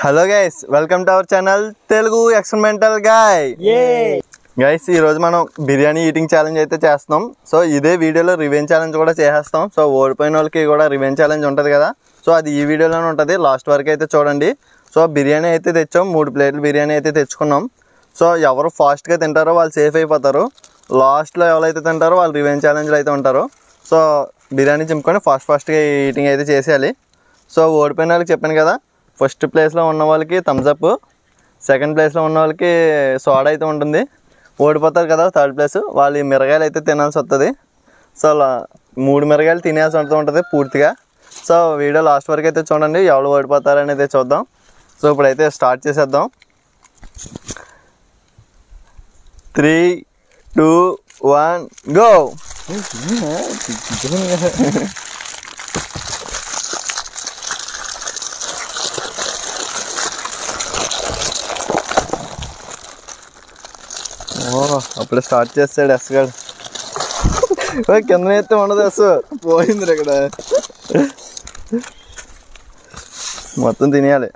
Hello guys, welcome to our channel Telugu experimental guy. Guys, ఈరోజు మనం biryani eating challenge అయితే చేస్తున్నాం. సో ఇదే వీడియోలో రివెంజ్ ఛాలెంజ్ కూడా చేసేస్తాం. సో ఓడిపోయిన వాళ్ళకి కూడా రివెంజ్ ఛాలెంజ్ ఉంటుంది కదా, సో అది ఈ వీడియోలోనే ఉంటుంది. లాస్ట్ వరకు అయితే చూడండి. సో బిర్యానీ అయితే తెచ్చాం, 3 ప్లేట్లు బిర్యానీ అయితే తెచ్చుకున్నాం. సో ఎవరు ఫాస్ట్గా తింటారో వాళ్ళు సేఫ్ అయిపోతారు. లాస్ట్లో ఎవరైతే తింటారో వాళ్ళు రివెంజ్ ఛాలెంజ్లో అయితే ఉంటారు. సో బిర్యానీ చింపుకొని ఫాస్ట్గా ఈటింగ్ అయితే చేసేయాలి. సో ఓడిపోయిన వాళ్ళకి చెప్పాను కదా, ఫస్ట్ ప్లేస్లో ఉన్న వాళ్ళకి థమ్స్ అప్, సెకండ్ ప్లేస్లో ఉన్న వాళ్ళకి సోడా అయితే ఉంటుంది. ఓడిపోతారు కదా థర్డ్ ప్లేస్, వాళ్ళు ఈ మిరగాయలు అయితే తినాల్సి వస్తుంది. సో 3 మిరగాయలు తినేయాల్సి ఉంటుంది పూర్తిగా. సో వీడియో లాస్ట్ వరకు అయితే చూడండి, ఎవరు ఓడిపోతారు అనేది చూద్దాం. సో ఇప్పుడైతే స్టార్ట్ చేసేద్దాం. 3, 2, 1 గో. అప్పుడే స్టార్ట్ చేస్తాడు ఎస్ గారు. కింద అయితే ఉండదు ఎస్, పోయింది ఇక్కడ. మొత్తం తినేయాలి.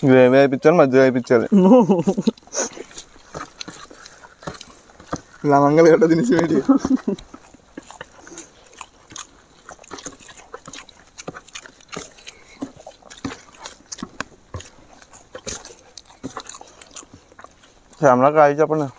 గ్రేవీ అయిపించాలి, మజ్జిగ అయిపించాలి. లవంగా ఎట్లా తినేసి శ్యామలా కాయ చెప్పండి.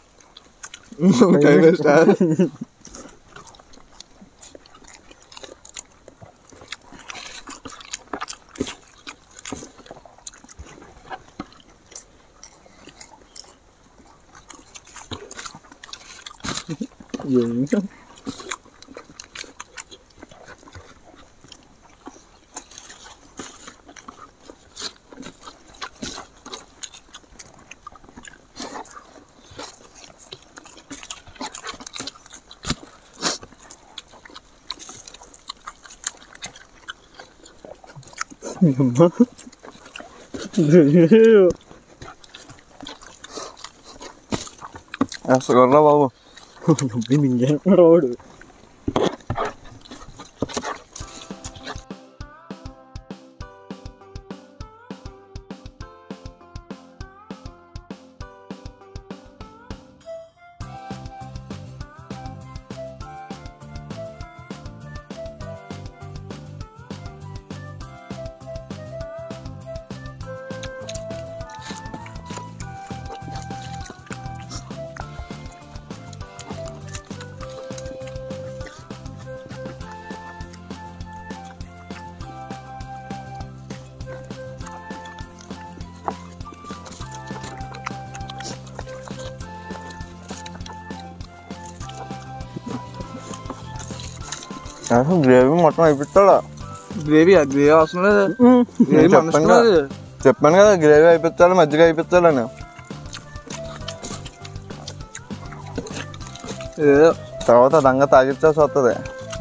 బాబు రోడ్డు గ్రేవీ మొత్తం అయిపోతాడా? గ్రేవీ అవసరం లేదు. చెప్పాను కదా గ్రేవీ అయిపోతాడు, మజ్జిగ అయిపోతాడని. తర్వాత దంగ తాగిచ్చాల్సి వస్తుంది.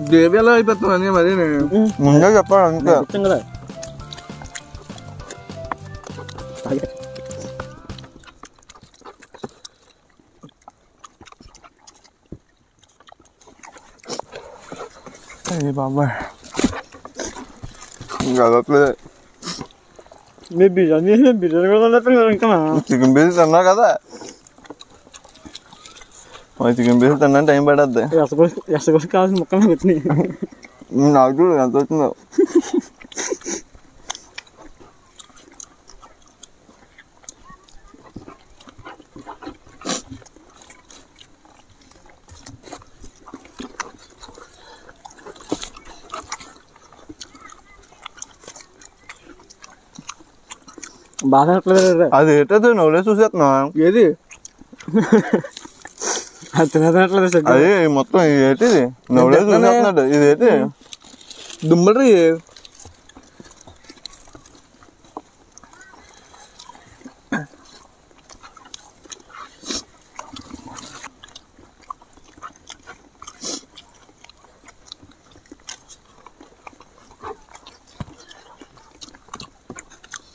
గ్రేవీ ఎలా అయిపోతాను మరి ముందే చెప్పాను అంతే. బాబాయ్ కదట్లేదు. బిర్యానీ కూడా చికెన్ పీస్ తిన్నా కదా, చికెన్ పీస్ తిన్నా టైం పడద్ది. ఎసగోసి కావాల్సిన ముక్కలు వచ్చినాయి. నాకు చూడు ఎంత వచ్చిందో. బాగా అది ఏంటది నవ్వులే చూసేస్తున్నా. ఏది అది తినట్లేదు. అది మొత్తం ఏంటిది నవ్వులే చూసేస్తున్నాడు. ఇది ఏంటి దుమ్మలు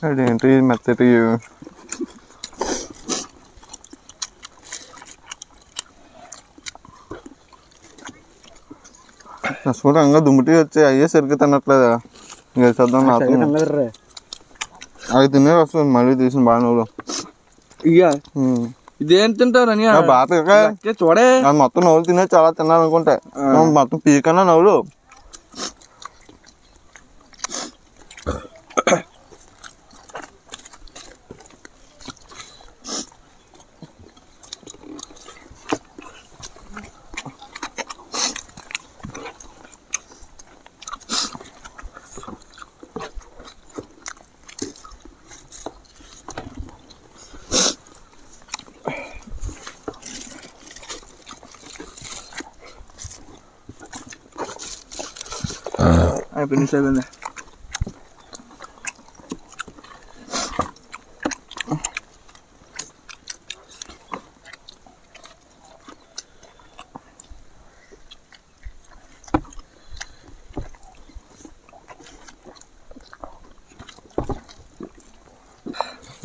అదేంటి మెత్తటి నష్టంగా దుమ్ముటి వచ్చి అయ్యే సరిగ్గా తినట్లేదా ఇంకా చదువు నాకు అవి తినే వస్తుంది మళ్ళీ తీసిన బాగా నవ్వులు ఇయ్యా ఇదేం తింటారు అని బాగా చూడే మొత్తం నవ్వులు తినే చాలా తిన్నాను అనుకుంటా మొత్తం పీకన్నా నవ్వులు అయిపోయింది అయిపోయింది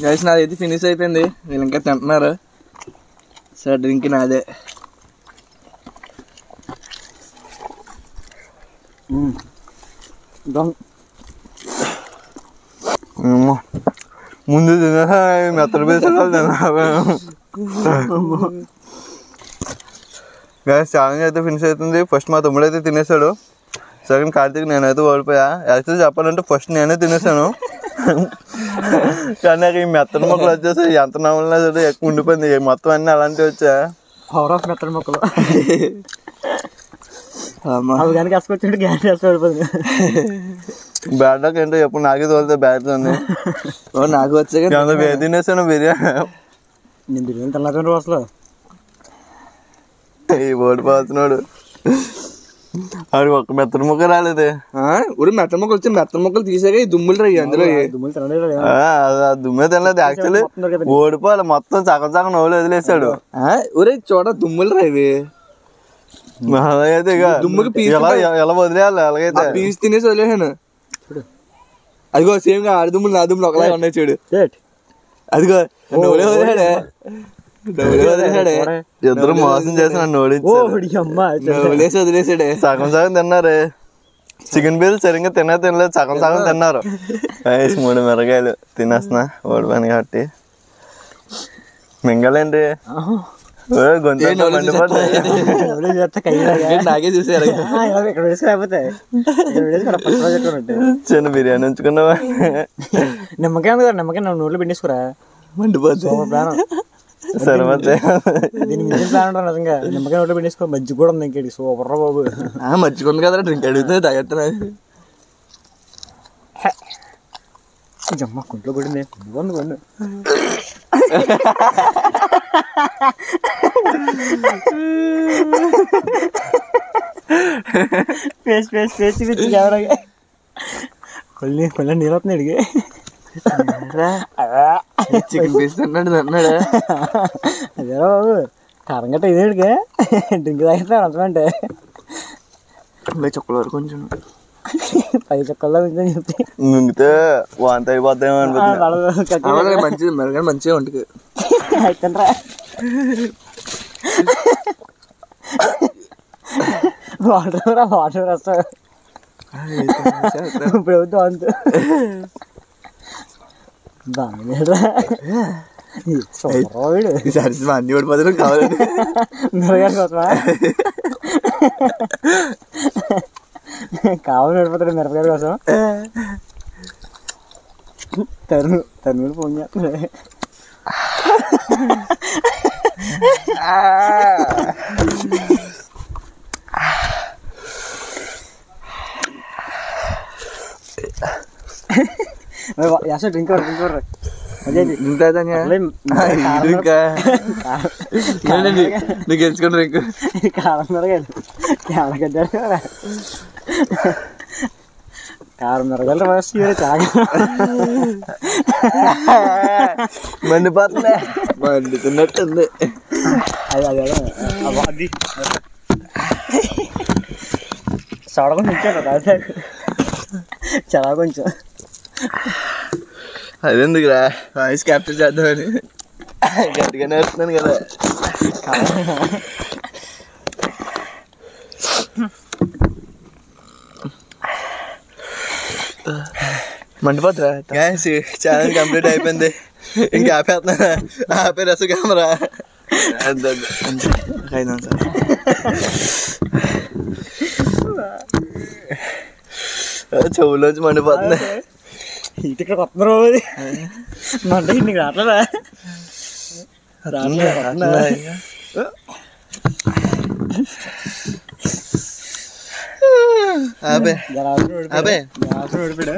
గైస్ నాది అయితే ఫినిష్ అయిపోయింది వీళ్ళు ఇంకా తింటున్నారు సార్ డ్రింక్ నాదే ముందు తినేసా మెత్తలు పేసాలు గ్యాస్ ఛాలెంజ్ అయితే ఫినిష్ అవుతుంది ఫస్ట్ మా తమ్ముడు అయితే తినేసాడు సెకండ్ కార్తీక్ నేనైతే ఓడిపోయా యాక్చువల్లీ చెప్పాలంటే ఫస్ట్ నేనే తినేసాను కానీ నాకు ఈ మెత్తల మొక్కలు వచ్చేసి ఎంత నవ్వులన్నా సరే ఎక్కువ ఉండిపోయింది మొత్తం అన్నీ అలాంటివి వచ్చా పవర్ ఆఫ్ మెత్తడి మొక్కలు అవి కానీ వేసుకొచ్చి గ్యాస్ వేసుకోడిపోయింది బ్యాడ్ లక్ ఏంటో ఎప్పుడు నాకే తోలితే బ్యాడ్ ఉంది నాకు వచ్చే తినేసాను బిర్యానీ నేను బిర్యానీ తినలేదండి అసలు ఈ ఓడిపోతున్నాడు ఆడు ఒక్క మెత్తడి మొక్క రాలేదే ఊరి మెత్త మొక్కలు వచ్చి మెత్త మొక్కలు తీసాక ఈ దుమ్ములు రయ్యి అందులో దుమ్మే తినలేదు యాక్చువల్లీ ఓడిపోవాలి మొత్తం సగం సగం నవ్వులు వదిలేసాడు ఊరే చూడ దుమ్ములు రావి అలాగైతే ఇక ఎలా వదిలేయాలి అలాగైతే పీస్ తినేసి వదిలేసాను అదిగో సేమ్ గా ఆడి దుమ్ములు నా దుమ్ములు ఒకలాగా ఉన్నాయి చూడు అదిగో నవ్వులే వదిలేడే ఇద్దరు మోసం చేసి నన్ను ఓడించేసి వదిలేసాడే సగం సగం తిన్నారే చికెన్ బిల్ సరిగ్గా తినలేదు సగం సగం తిన్నారు 3 మిరగాయలు తినేస్తున్నా ఓడిపోయాను కాబట్టి మింగలేండి నాకే చూసారు చిన్న బిర్యానీ ఉంచుకున్నావా నిమ్మకాయ ఉంది కదా నిమ్మకాయ నోట్లో పిండేసుకురా సరే ಮತ್ತೆ నిజంగా నిమ్మకాయ నోట్లో పిండేసుకో మజ్జిగ కూడా ఉంది ఇంకేటి సూపర్ రా బాబు మజ్జిగ ఉంది కదా డ్రింక్ అడుగుతుంది తాగెత్తనా అమ్మ కుంట్లో పడింది కొండు కొండు కొల్లి నీళ్ళు వస్తుంది అడిగి చికెన్ పీస్ అన్నాడు అన్నాడు అదేరా బాబు కారం గట్ట ఇది అడిగే డ్రింక్ తాగిస్తాను అంతమంటే చుక్కల వరకు కొంచెం 10 చుక్కల్లో కొంచెం చెప్పి మింగితే వాంత అయిపోతాయేమో అనిపిస్తుంది మంచిది మెరగానే మంచిగా ఉంటుంది అయితేరా వాటర్ వస్తావు ఇప్పుడు అవుతావు అంత అన్ని ఓడిపోతారు కావాలండి మిరగాయల కోసమా కావాలి ఓడిపోతాడు మిరపకాయల కోసం తను ఫోన్ చేస్తుంది డ్రింక్ నీకు గెలుచుకోండి డ్రింక్ కారం మిరగాయలు కారం మిరగాయలు చాలా మండిపోతుంది మండుతున్నట్టుంది అది సడగా ఉంచారు చాలా కొంచెం అదెందుకురా వాయిస్ క్యాప్చర్ చేద్దామని. గట్టిగానే వస్తున్నాను కదా. మండిపోతురా. ఛాలెంజ్ కంప్లీట్ అయిపోయింది. ఇంకా ఆపేస్తున్నా. ఆపే రస కెమెరా. చెవులోంచి మండిపోతుంది. ఇటు ఇక్కడ కొత్త రోజు మంట నీకు రాట్లేదా? ఆపే ఆపే. ఓడిపోయా